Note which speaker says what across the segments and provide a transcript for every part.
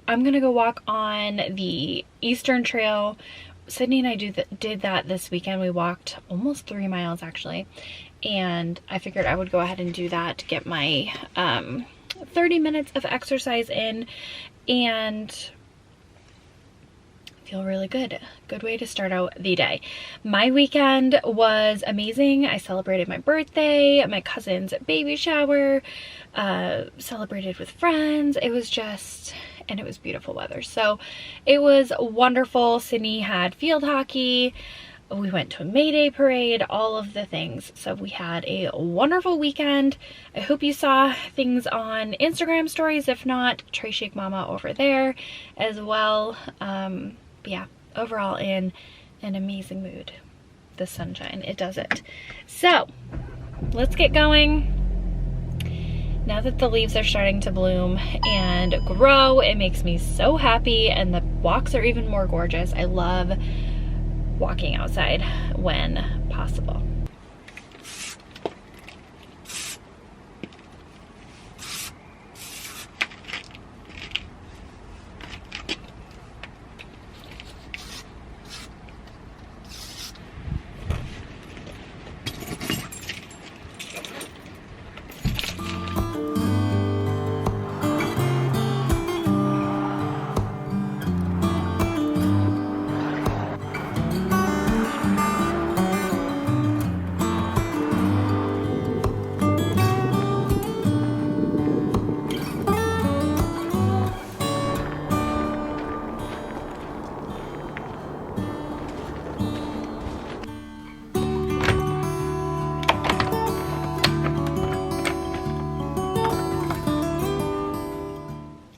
Speaker 1: I'm gonna go walk on the Eastern Trail. Sydney and I did that this weekend. We walked almost 3 miles actually, and I figured I would go ahead and do that to get my 30 minutes of exercise in and feel really good. Good way to start out the day. My weekend was amazing. I celebrated my birthday, my cousin's baby shower, celebrated with friends. It was just, and it was beautiful weather. So it was wonderful. Sydney had field hockey. We went to a May Day parade, all of the things. So we had a wonderful weekend. I hope you saw things on Instagram stories. If not, Trey Chic Mama over there as well. But yeah, overall in an amazing mood. The sunshine, it does it. So let's get going. Now that the leaves are starting to bloom and grow, it makes me so happy, and the walks are even more gorgeous. I love walking outside when possible.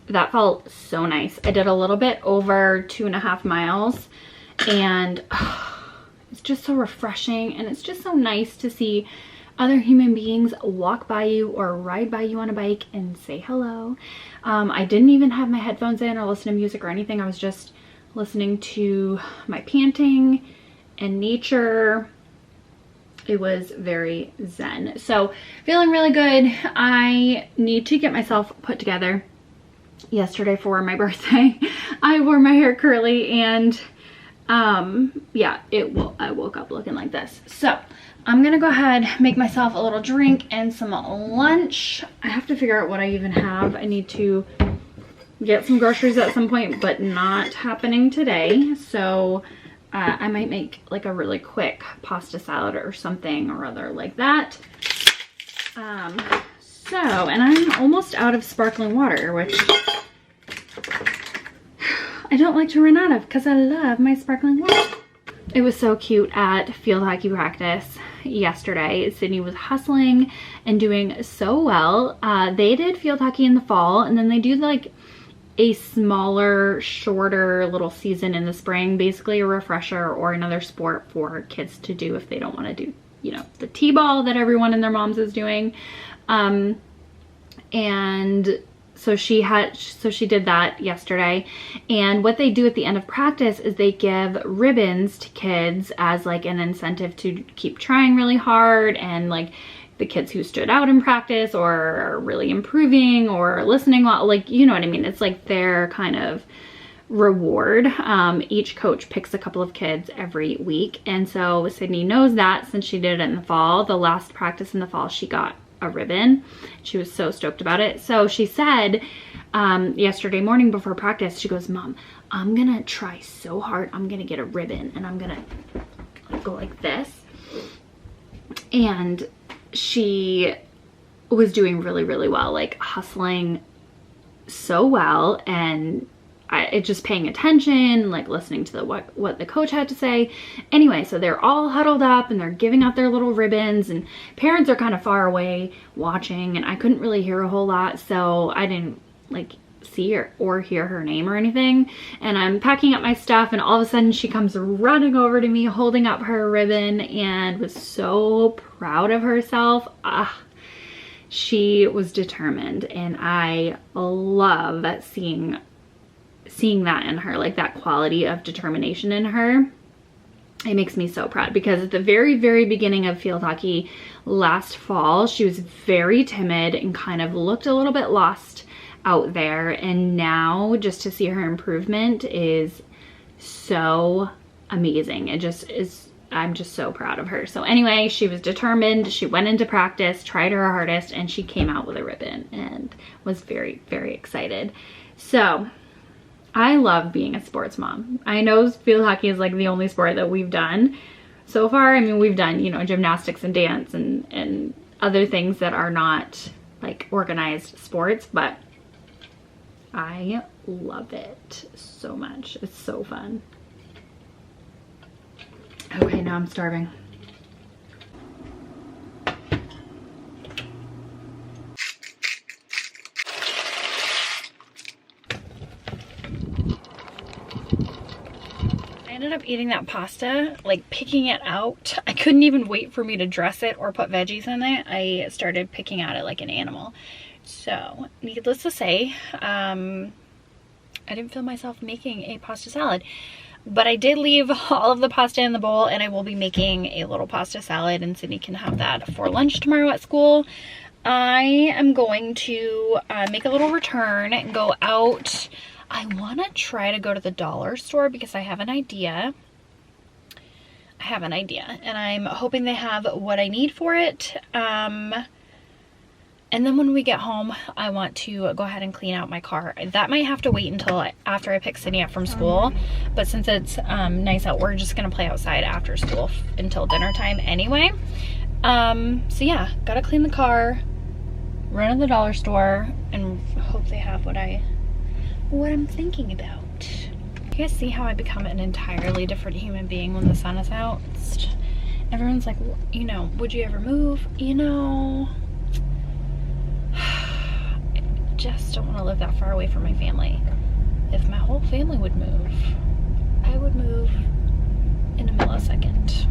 Speaker 1: That felt so nice. I did a little bit over 2.5 miles, and it's just so refreshing, and it's just so nice to see other human beings walk by you or ride by you on a bike and say hello. I didn't even have my headphones in or listen to music or anything. I was just listening to my panting and nature. It was very zen. So feeling really good. I need to get myself put together. Yesterday for my birthday, I wore my hair curly, and yeah, I woke up looking like this. So I'm gonna go ahead, make myself a little drink and some lunch. I have to figure out what I even have. I need to get some groceries at some point, but not happening today. So I might make like a really quick pasta salad or something or other like that. And I'm almost out of sparkling water, which I don't like to run out of because I love my sparkling water. It was so cute at field hockey practice yesterday. Sydney was hustling and doing so well. They did field hockey in the fall, and then they do like a smaller, shorter little season in the spring, basically a refresher or another sport for kids to do if they don't want to do, you know, the t-ball that everyone and their moms is doing. And so she did that yesterday, and what they do at the end of practice is they give ribbons to kids as like an incentive to keep trying really hard, and like the kids who stood out in practice or are really improving or listening well, like, you know what I mean? It's like their kind of reward. Each coach picks a couple of kids every week, and so Sydney knows that since she did it in the fall. The last practice in the fall, she got a ribbon. She was so stoked about it. So she said yesterday morning before practice, she goes, "Mom, I'm gonna try so hard. I'm gonna get a ribbon, and I'm gonna go like this." And she was doing really well, like hustling so well, and just paying attention, like listening to what the coach had to say. Anyway, so they're all huddled up and they're giving out their little ribbons, and parents are kind of far away watching, and I couldn't really hear a whole lot, so I didn't like see or hear her name or anything. And I'm packing up my stuff, and all of a sudden she comes running over to me holding up her ribbon and was so proud of herself. She was determined, and I love seeing that in her, like that quality of determination in her. It makes me so proud, because at the very beginning of field hockey last fall, she was very timid and kind of looked a little bit lost out there, and now just to see her improvement is so amazing. It just is, I'm just so proud of her. So anyway, she was determined. She went into practice, tried her hardest, and she came out with a ribbon and was very, very excited. So I love being a sports mom. I know field hockey is like the only sport that we've done so far. I mean, we've done, you know, gymnastics and dance and other things that are not like organized sports, but I love it so much. It's so fun. Okay, now I'm starving. I ended up eating that pasta, like picking it out. I couldn't even wait for me to dress it or put veggies in it. I started picking at it like an animal. So, needless to say, I didn't feel myself making a pasta salad. But I did leave all of the pasta in the bowl, and I will be making a little pasta salad, and Sydney can have that for lunch tomorrow at school. I am going to make a little return and go out. I want to try to go to the dollar store because I have an idea. And I'm hoping they have what I need for it. And then when we get home, I want to go ahead and clean out my car. That might have to wait until after I pick Sydney up from school. But since it's nice out, we're just going to play outside after school until dinner time anyway. So yeah, gotta clean the car, run to the dollar store, and hope they have what I'm thinking about. You guys see how I become an entirely different human being when the sun is out? Everyone's like, you know, would you ever move? You know, just don't want to live that far away from my family. If my whole family would move, I would move in a millisecond.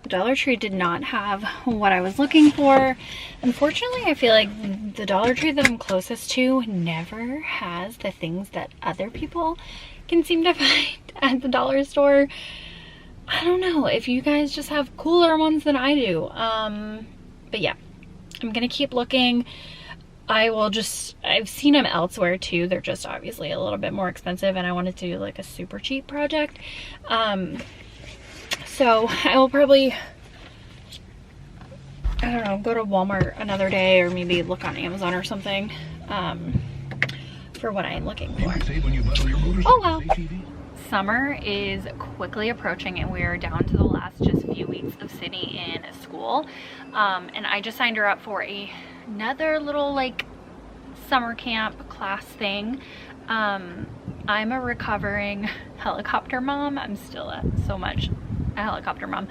Speaker 1: Dollar Tree did not have what I was looking for. Unfortunately, I feel like the Dollar Tree that I'm closest to never has the things that other people can seem to find at the dollar store. I don't know if you guys just have cooler ones than I do. But yeah, I'm gonna keep looking. I've seen them elsewhere too. They're just obviously a little bit more expensive, and I wanted to do like a super cheap project. So I will probably, I don't know, go to Walmart another day, or maybe look on Amazon or something for what I'm looking for. Oh well. Summer is quickly approaching, and we are down to the last just few weeks of Sydney in school. And I just signed her up for another little like summer camp class thing. I'm a recovering helicopter mom. I'm still so much a helicopter mom.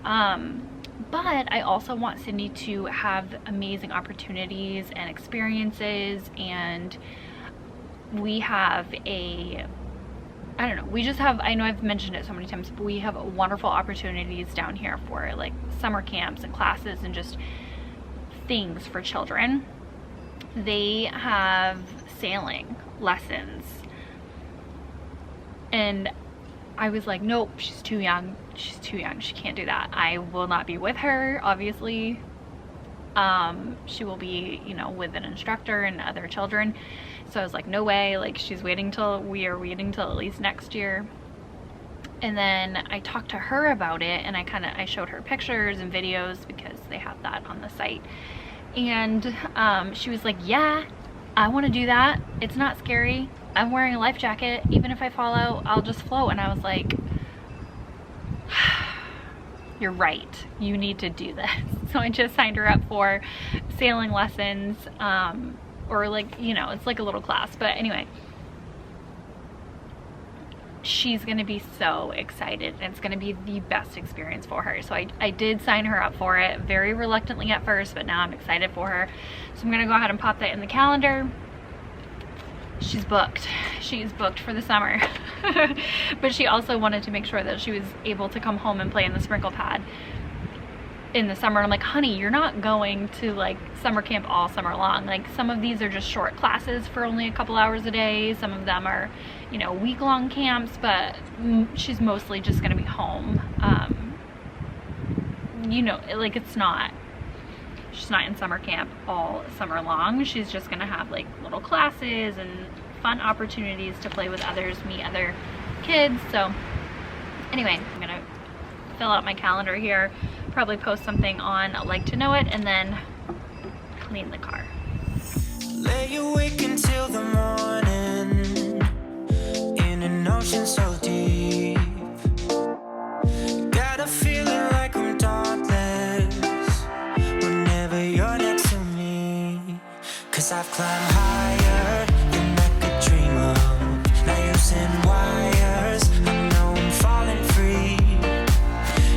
Speaker 1: But I also want Sydney to have amazing opportunities and experiences, and we have I don't know, we just have, I know I've mentioned it so many times, but we have wonderful opportunities down here for like summer camps and classes and just things for children. They have sailing lessons, and I was like, nope, she's too young. She's too young. She can't do that. I will not be with her, obviously. She will be, you know, with an instructor and other children. So I was like, no way. Like, we are waiting till at least next year. And then I talked to her about it, and I showed her pictures and videos because they have that on the site. And she was like, yeah, I want to do that. It's not scary. I'm wearing a life jacket. Even if I fall out, I'll just float. And I was like, you're right. You need to do this. So I just signed her up for sailing lessons, or like, you know, it's like a little class. But anyway, she's going to be so excited. It's going to be the best experience for her. So I did sign her up for it, very reluctantly at first, but now I'm excited for her. So I'm going to go ahead and pop that in the calendar. She's booked. She's booked for the summer. But she also wanted to make sure that she was able to come home and play in the sprinkle pad. in the summer. And I'm like, honey, you're not going to like summer camp all summer long. Like some of these are just short classes for only a couple hours a day. Some of them are, you know, week-long camps, but she's mostly just gonna be home. You know, like she's not in summer camp all summer long. She's just gonna have like little classes and fun opportunities to play with others, meet other kids. So anyway, I'm gonna fill out my calendar here, probably post something on Like to Know It, and then clean the car.
Speaker 2: Lay awake until the morning in an ocean so deep. Got a feeling like I'm dauntless whenever you're next to me. 'Cause I've climbed higher than I could dream of. Now using wires, I know I'm falling free.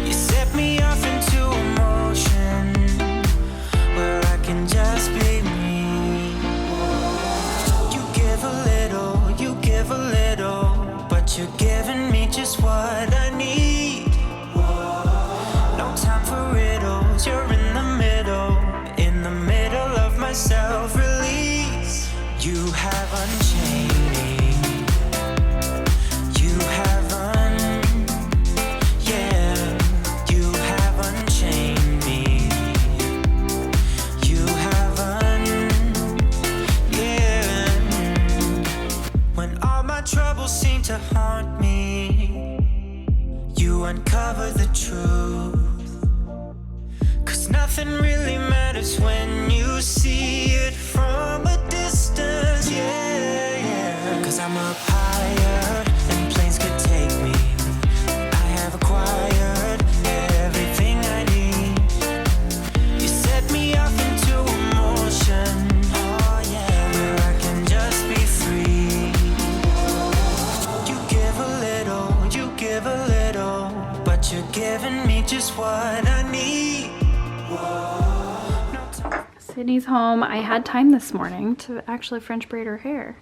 Speaker 2: You set me off into a motion where I can just be me. You give a little, but you're giving me just what I need. No time for riddles, you're in the middle of my self-release. You have unchained me. You haven't, yeah, you have unchained me. You haven't, yeah. When all my troubles seem to haunt me, you uncover the truth. 'Cause nothing really matters when you see it from a distance, yeah, yeah. 'Cause I'm up higher than planes could take me. I have acquired everything I need. You set me off into emotion, oh yeah, where I can just be free. You give a little, but you're giving me just what I need.
Speaker 1: Sydney's home. I had time this morning to actually French braid her hair.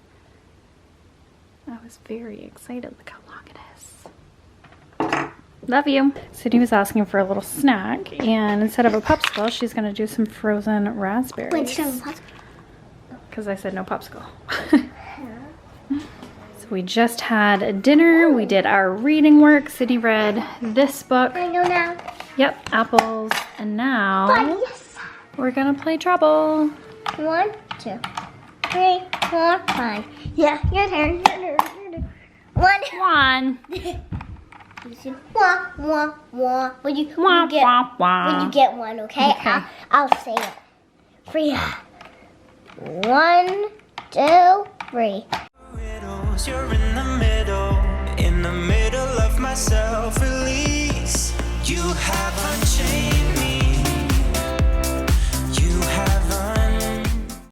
Speaker 1: I was very excited. Look how long it is. Love you. Sydney was asking for a little snack, and instead of a popsicle, she's gonna do some frozen raspberries.
Speaker 3: Wait, some popsicle?
Speaker 1: Because I said no popsicle. So we just had dinner. We did our reading work. Sydney read this book.
Speaker 3: I know now.
Speaker 1: Yep, apples. And now
Speaker 3: Yes.
Speaker 1: we're gonna play Trouble.
Speaker 3: 1, 2, 3, 4, 5. Yeah, your turn. 1. You say wah wah wah. When you get one, okay?
Speaker 1: Okay.
Speaker 3: I'll say it. 3. 1, 2, 3.
Speaker 2: Riddles, you're in the middle of my self-release. You have unchained